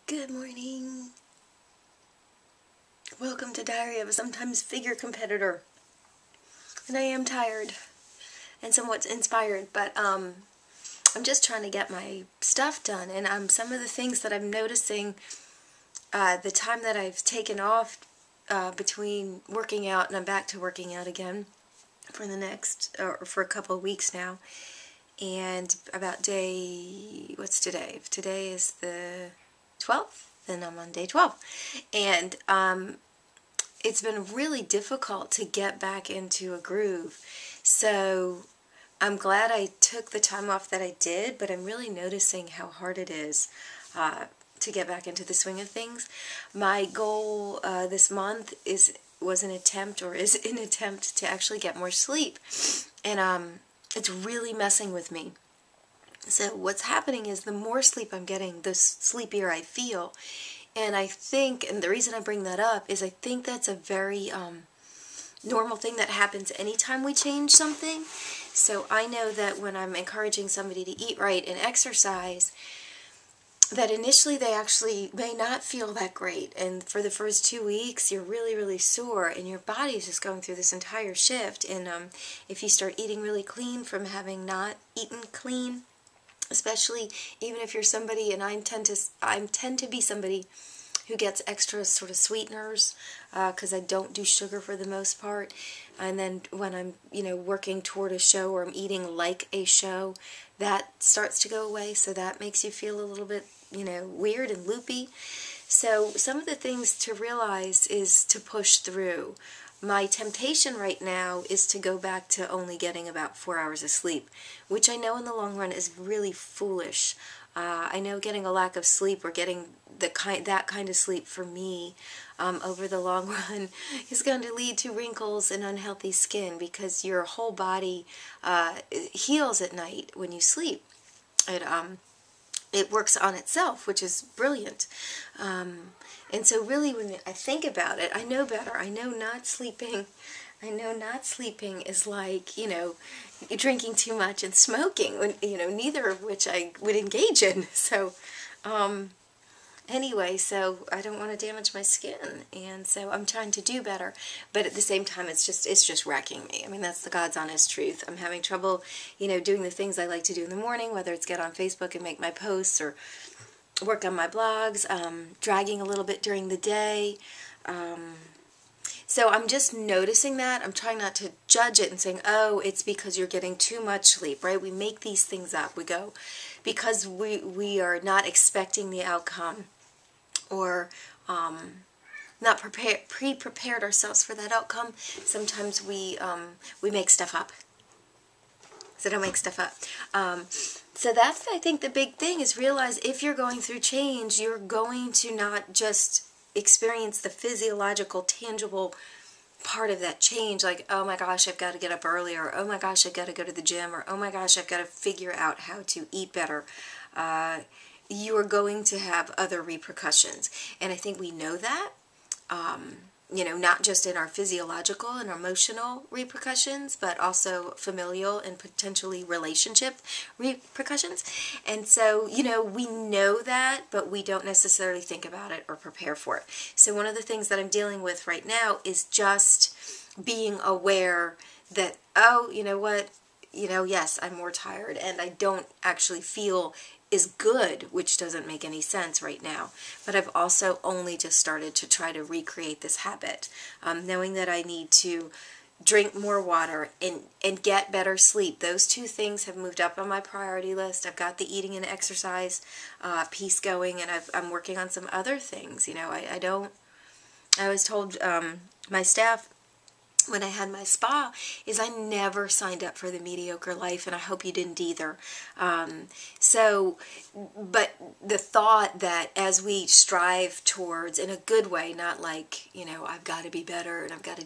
Good morning. Welcome to Diary of a Sometimes Figure Competitor. And I am tired and somewhat inspired, but I'm just trying to get my stuff done. And some of the things that I'm noticing, the time that I've taken off between working out and I'm back to working out again for for a couple of weeks now. And about what's today? Today is the 12th, and I'm on day 12. And it's been really difficult to get back into a groove. So I'm glad I took the time off that I did, but I'm really noticing how hard it is to get back into the swing of things. My goal this month is an attempt to actually get more sleep. And it's really messing with me. So what's happening is the more sleep I'm getting, the sleepier I feel. And I think, and the reason I bring that up is I think that's a very normal thing that happens anytime we change something. So I know that when I'm encouraging somebody to eat right and exercise, that initially they actually may not feel that great. And for the first 2 weeks, you're really, really sore and your body is just going through this entire shift. And if you start eating really clean from having not eaten clean, especially even if you're somebody, and I tend to be somebody who gets extra sort of sweeteners because I don't do sugar for the most part. And then when I'm working toward a show or I'm eating like a show, that starts to go away. So that makes you feel a little bit weird and loopy. So some of the things to realize is to push through. My temptation right now is to go back to only getting about 4 hours of sleep, which I know in the long run is really foolish. I know getting a lack of sleep or getting that kind of sleep for me over the long run is going to lead to wrinkles and unhealthy skin because your whole body heals at night when you sleep. It works on itself, which is brilliant. And so really when I think about it, I know better. I know not sleeping is like, drinking too much and smoking, when, neither of which I would engage in. So, anyway, so I don't want to damage my skin, and so I'm trying to do better, but at the same time, it's just wrecking me. I mean, that's the God's honest truth. I'm having trouble, doing the things I like to do in the morning, whether it's get on Facebook and make my posts or work on my blogs, dragging a little bit during the day. So I'm just noticing that. I'm trying not to judge it and saying, oh, it's because you're getting too much sleep, right? We make these things up. We go, because we are not expecting the outcome or not pre-prepared ourselves for that outcome. Sometimes we make stuff up. So don't make stuff up. So that's, I think, the big thing is realize if you're going through change, you're going to not just experience the physiological, tangible part of that change, like, oh my gosh, I've got to get up earlier, or oh my gosh, I've got to go to the gym, or oh my gosh, I've got to figure out how to eat better. You are going to have other repercussions. And I think we know that. Not just in our physiological and emotional repercussions, but also familial and potentially relationship repercussions. And so, we know that, but we don't necessarily think about it or prepare for it. So one of the things that I'm dealing with right now is just being aware that, oh, you know what, yes, I'm more tired and I don't actually feel is good, which doesn't make any sense right now. But I've also only just started to try to recreate this habit, knowing that I need to drink more water and get better sleep. Those two things have moved up on my priority list. I've got the eating and exercise piece going, and I'm working on some other things. I was told my staff when I had my spa is I never signed up for the mediocre life, and I hope you didn't either. But the thought that as we strive towards, in a good way, not like, I've got to be better and I've got to